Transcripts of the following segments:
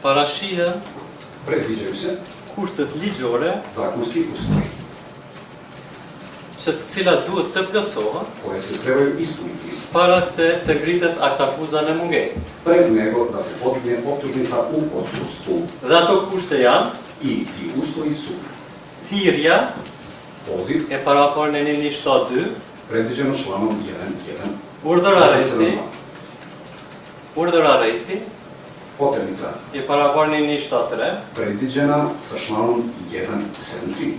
Parashia predviđaju se kushtet ligjore zakonski uslovi që cilat duhet të plotësohen koje se trebaju ispuniti para se të ngritet aktakuza në mungesë. pre nego da se podigne optužnica u odsustvu. Dhe ato kushte janë I ti uslovi su thirrja poziv e paraporën e 172, predviđeno članom 1.1, urdhër arresti poternica e paraporën e 173, predviđena sa članom 1.7.3,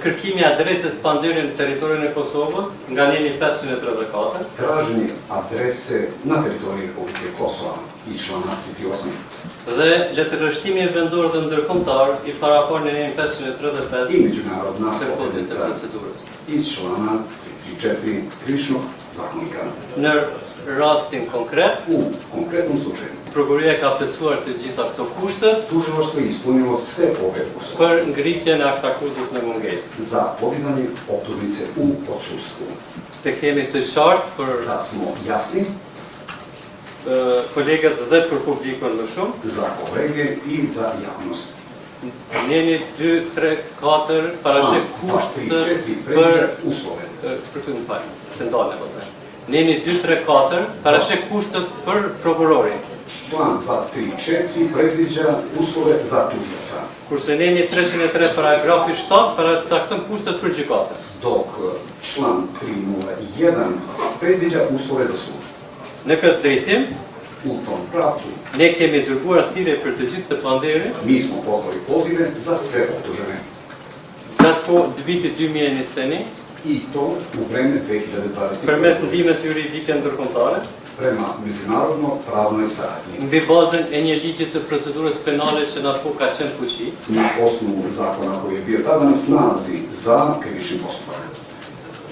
kërkimi adresës pandyrje në territorin e Kosovës nga neni 534, traženje adrese na teritoriji Republike Kosova i člana 38, dhe letërrështimi vendor dhe ndërkombëtar i paraporën e neni 535 i međunarodna të kodit të poternica procedurës. iz člana 334 Krivičnog zakonika. Në rastin konkret, U konkretnom slučaju, prokuroria ka plotësuar të gjitha këto kushte tužilaštvo je ispunilo sve ove uslove për ngritjen e aktakuzës në mungesë. za podizanje optužnice u odsustvu. Të kemi të qartë për Da smo jasni kolegët dhe për publikun më shumë. za kolege i za javnost. Neni 2, 3, 4 parashik kushte 3, 4 për predviđa uslove. për këtë më falë, se ndonë e posë. Neni 2, 3, 4 parashik kushtet për prokurorin. Član 2, 3, 4 predviđa uslove za tužioca, Kurse neni 303 paragrafi 7 paracakton kushtet për gjykatën. dok član 301 predviđa uslove za sud. Në këtë drejtim, U tom pravcu ne kemi dërguar thirrje për të gjithë të panderit mi smo poslali pozive za sve optužene. gjatë vitit 2021 I to u vreme 2025. përmes ndihmës juridike ndërkombëtare prema međunarodno pravnoj saradnji. mbi bazën e një ligji të procedurës penale që në atë ka qenë fuqi, Na osnovu zakona koji je bio tada na snazi za krivični postupak.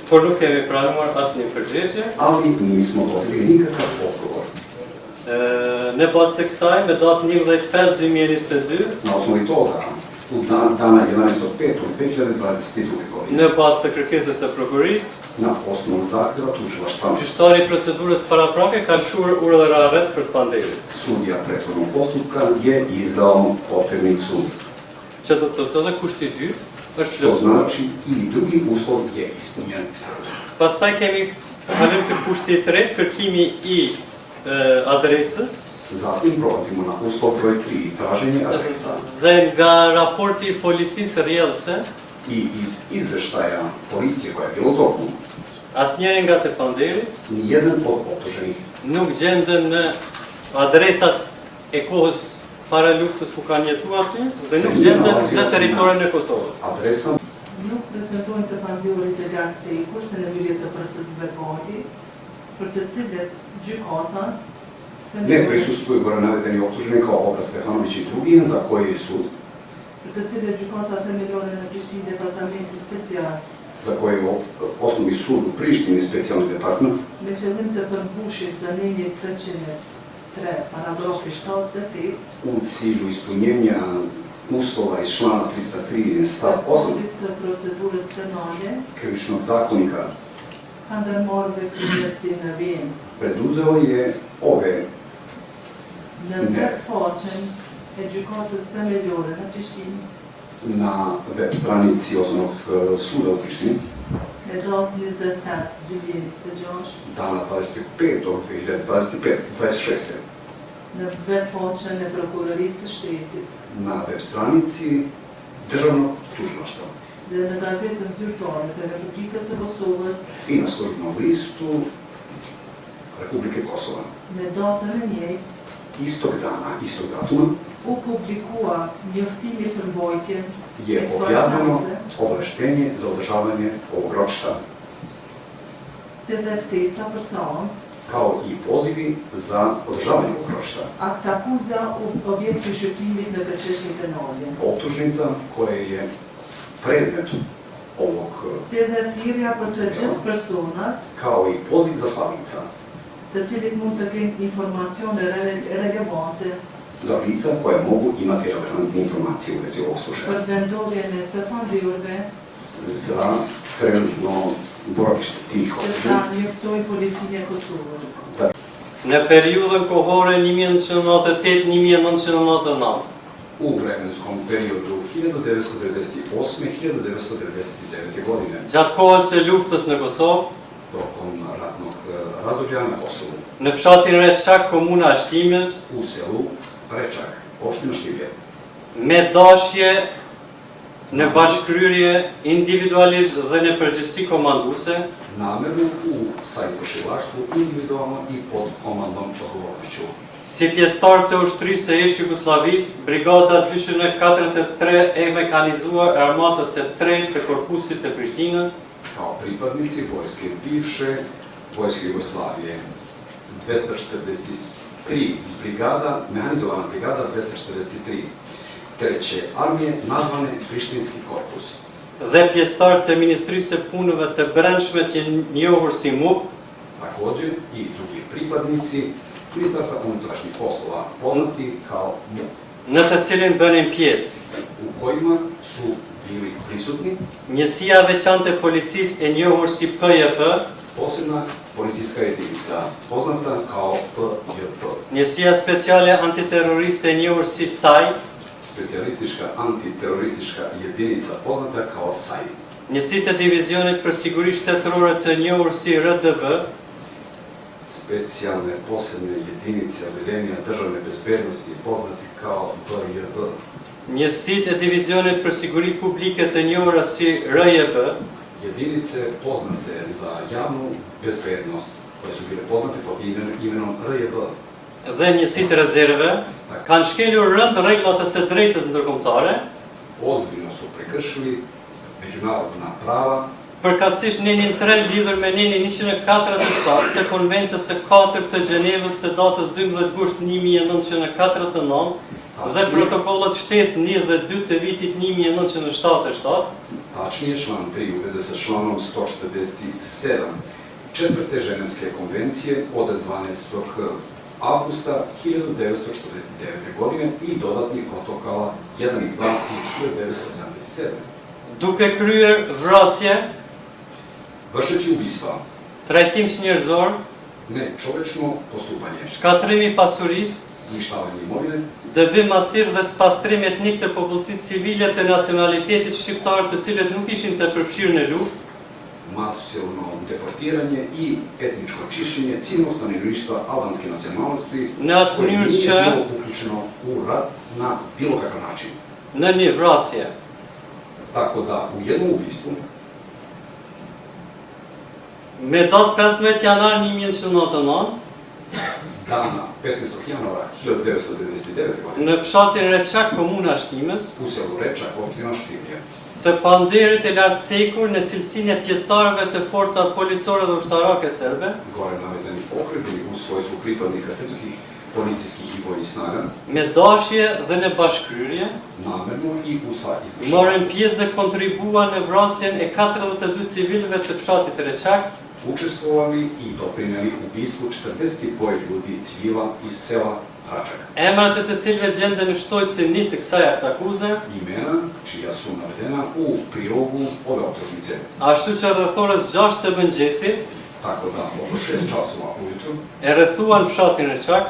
por nuk kemi pranuar asnjë përgjigje. Ali nismo dobili nikakav odgovor. Në bazë të kësaj, me datë 11/5/2022, Na osnovi toga, u dana 11.5.2022. godine, në bazë të kërkesës së prokurorisë, na osnovu zahtjeva tužilaštva, gjyqtari i procedurës paraprake ka lëshuar urdhër arrest për të panderit, sudija prethodnog postupka je izdao poternicu, që do të thotë edhe kushti i dytë është što plotësuar. znači i drugi uslov je ispunjen. Pastaj kemi kalim të kushti i tretë, kërkimi i adresës, Zatim prolazimo na uslov broj 3, traženje adresa. dhe nga raporti i policisë rrjedhëse, I iz izveštaja policije koja je bilo u toku, asnjëri nga të panderit nijedan od optuženih nuk gjenden në adresat e kohës para luftës ku kanë jetuar aty dhe nuk gjenden në territorin e Kosovës. adresa Nuk prezentojnë të pandehurit e lartë se i kurse në hyrje të procesit verbali, për të cilët gjykata ne prisustvuju gore navedeni optuženi kao Obraz Stefanović i drugi, za koji je sud, për të cilët gjykata themelore në Prishtinë departamenti special za koji je osnovni sud u Prištini specijalni departament, me qëllim të përmbushjes së nenjit 303 paragrafi 7 dhe 8 u cilju ispunjenja uslova iz člana 303 stav 8 kodit të procedurës penale krivičnog zakonika, ka ndërmarrë veprime si në vijim preduzeo je ove në web faqen e gjykatës themelore në Prishtinë na web stranici osnovnog suda u Prištini, me datë 25/2026 dana 25.2025, në web faqen e prokurorisë së shtetit na web stranici državnog tužilaštva dhe në gazetën zyrtare të Republikës së Kosovës i na službenom listu Republike Kosova. me datën e njëjtë Istog dana, istog datuma u publikua njoftimi për mbajtjen je objavljeno obaveštenje za održavanje ovog ročišta, si dhe ftesa për seancë, kao i pozivi za održavanje ovog ročišta. aktakuza u objekti shqyrtimit në përçështjen penale, Optužnica koja je predmet ovog, si dhe thirrja për të gjithë personat kao i poziv za slavica, të cilit mund të kenë informacione relevante za lica koja mogu imati relevantne informacije u vezi ovog slučaja, për vendodhjen e të pandehurve za trenutno boravište tih që ta optuženih, njoftojnë policinë e Kosovës. në periudhën kohore 1998-1999. U vremenskom periodu 1998-1999 godine, Gjatë kohës së luftës në Kosovë, tokom ratnog razdoblja na Kosovu, në fshatin Reçak, komuna Shtimës, u selu Rečak, opština Štiblje, me dashje në bashkëkryrje individualisht dhe në përgjithësi komanduese, namerno u saizvršilaštvu individualno i pod komandom odgovornošću. si pjesëtar të ushtrisë së Ish Jugosllavisë, brigada dyshime 43 e mekanizuar e armatës së 3 të korpusit të Prishtinës, Kao pripadnici vojske bivše vojske Jugoslavije, 243 brigada, mehanizovana brigada 243 treće armije, nazvane Prištinski korpus. dhe pjesëtar të Ministrisë së Punëve të Brendshme të njohur si MUP, Također i drugi pripadnici Ministarstva unutrašnjih poslova, poznati kao MUP, në të cilin bënin pjesë u kojima su bili prisutni njësia veçante e policisë e njohur si PJP, posebna policijska jedinica, poznata kao PJP, njësia speciale antiterroriste e njohur si SAI, specijalistička antiteroristička jedinica, poznata kao SAI, njësitë e divizionit për siguri shtetërore të njohur si RDB, specijalne posebne jedinice Odjeljenja državne bezbednosti, poznati kao BJB, njësitë e divizionit për siguri publike të njohura si RJB, jedinice poznate za javnu bezbednost, koje su bile poznate pod imenom RJB, dhe njësitë rezerve, kanë shkelur rënd rregullat e së drejtës ndërkombëtare, ozbiljno su prekršili međunarodna prava, përkatësisht nenin 3 lidhur me nenin 147 të Konventës së 4 të Gjenevës të datës 12 gusht 1949 dhe protokollat shtesë 1 dhe 2 të vitit 1977, tačnije član 3 u vezi sa članom 147 četvrte Ženevske konvencije od 12. avgusta 1949. godine i dodatnih protokola 1 i 2 iz 1977. duke kryer vrasje, Vršeći ubistva, trajtim njerëzor, nečovečno postupanje, shkatrimi i pasurisë, uništavanje imovine, dëbim masiv dhe spastrim etnik të popullsisë civile të nacionalitetit shqiptar të cilët nuk ishin të përfshirë në luftë, masovno deportiranje i etničko čišćenje civilnog stanovništva albanske nacionalnosti në atë koje mënyrë nije që bilo uključeno u rat na bilo kakav način. në një vrasje Tako da u jednom ubistvu me datë 15 janar 1999 dana 15. januara 1999. godine në fshatin Reçak, komuna Shtimës, u selu Rečak, opština Štiblje, të panderit e lartësekur në cilësinë e pjesëtarëve të forcave policore dhe ushtarake serbe, gore navedeni pokretni u svojstvu pripadnika srpskih policijskih i vojnih snaga, me dashje dhe në bashkëkryrje, namerno i u sa morën izvršenja, pjesë dhe kontribuan në vrasjen e 42 civilëve të fshatit Reçak, učestvovali i doprineli ubistvu 42 ljudi civila iz sela Račak. emrat e të cilëve gjenden në shtojcë 1 të kësaj aktakuze, Imena čija su navedena u prilogu ove optužnice. ashtu që rreth orës 6 të mëngjesit Tako da, oko 6 časova ujutru, e rrethuan fshatin Reçak,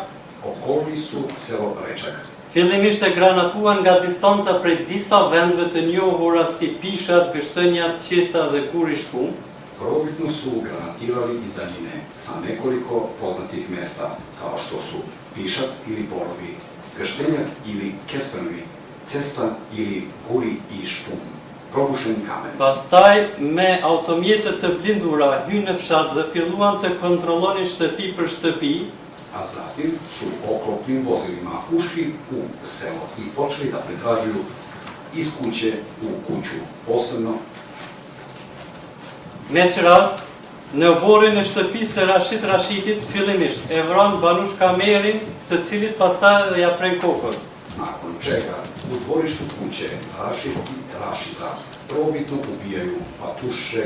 okolili su selo Rečak. fillimisht e granatuan nga distanca prej disa vendeve të njohura si pishat, gështënjat, qesta dhe guri shkum, Prvobitno su granatirali iz daljine sa nekoliko poznatih mesta, kao što su Pišat ili Borovi, Grštenjak ili Kestranovi, Cesta ili Guri i Štum, probušen kamen. pastaj me automjete të blindura hynë në fshat dhe filluan të kontrollonin shtëpi për shtëpi, A zatim su oklopnim vozilima ušli u selo i počeli da pretražuju iz kuće u kuću, posebno me që rast, në vorrin e shtëpisë së Rashid Rashitit, fillimisht e vran Banush Kamerin, të cilit pastaj ja pren kokën. nakon čega u dvorištu kuće Rašid i Rašida prvobitno ubijaju Patuše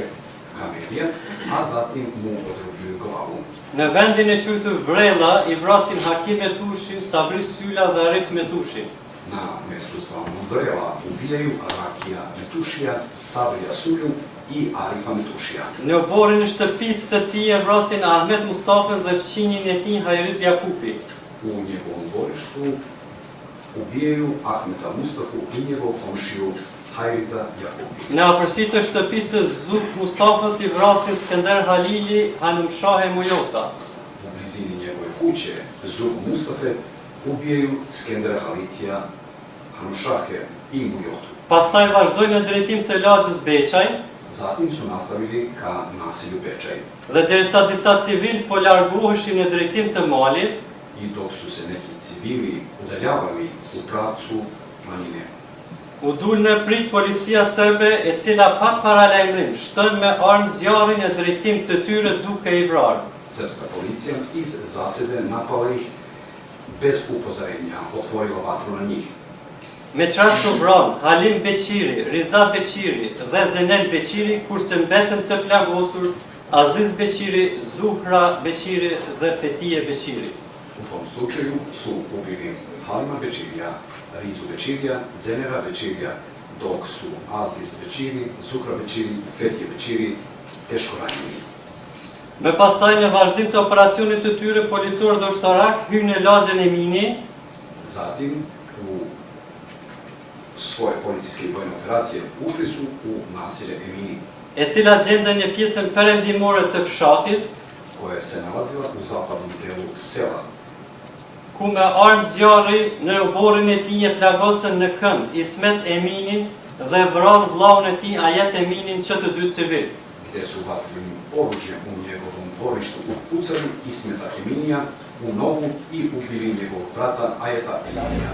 Kamerija, a zatim mu odrubljuju glavu. Në vendin e quajtur Vrella i vrasin Hakim Metushin, Sabri Syla dhe Arif Metushin. Na mjestu Slavnog Brela ubijaju Rakija Metušija, Sabrija Sulju i Arifa Metušija. Në oborin e shtëpisë së tij e vrasin Ahmet Mustafën dhe fëmijën e tij Hajriz Jakupi. U njegovom dvorištu ubijaju Ahmeta Mustafu i njegov komšiju Hajriza Jakupi. Në afërsitë të shtëpisë së Zuk Mustafës i vrasin Skender Halili, Hanum Shahe Mujota. U blizini njegove kuće Zuk Mustafe ubijaju Skendera Halitija, Hanushahe i Mujotu. Pastaj vazhdojnë në drejtim të lagjës Beçaj Zatim su nastavili ka naselju Bečaj dhe derisa disa civil po largoheshin në drejtim të malit, i dok su se neki civili udaljavali u pravcu planine. u dul në prit policia serbe e cila pa paralajmërim shtën me armë zjarri në drejtim të tyre duke i vrarë. Srpska policija iz zasede napala ih bez upozorenja, otvorila vatru na njih. Me qëra su vranë Halim Beqiri, Riza Beqiri dhe Zenel Beqiri, kurse mbetën të plagosur Aziz Beqiri, Zuhra Beqiri dhe Fetije Beqiri. U tom slučaju su ubili Halima Beqirija, Rizu Beqirija, Zenera Beqirija, dok su Aziz Beqiri, Zuhra Beqiri i Fetije Beqiri teško ranjeni. Me pastaj në vazhdim të operacionit të tyre, policor dhe ushtarak hynë në lagjën e Mini, Zatim, u svoje policijske i vojne operacije ušli su u naselje Emini, e cila gjende një pjesën perëndimore të fshatit, koja se nalazila u zapadnom delu sela, ku me armë zjarri në oborin e tij e plagosën në këmbë Ismet Eminin dhe vranë vllaun e tij Ajet Eminin që të dy civil. gde su vatrenim oružjem u njegovom dvorištu upucali Ismeta Eminija u nogu i ubili njegovog brata Ajeta Eminija.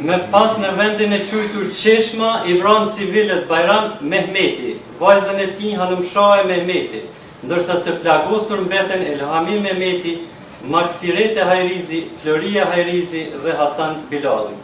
Me pas në vendin e quajtur Qeshma, i vranë civilet Bajram Mehmeti, vajzën e tij Hanumshahe Mehmeti, ndërsa të plagosur mbeten Elhami Mehmeti, Makfirete Hajrizi, Floria Hajrizi dhe Hasan Bilali.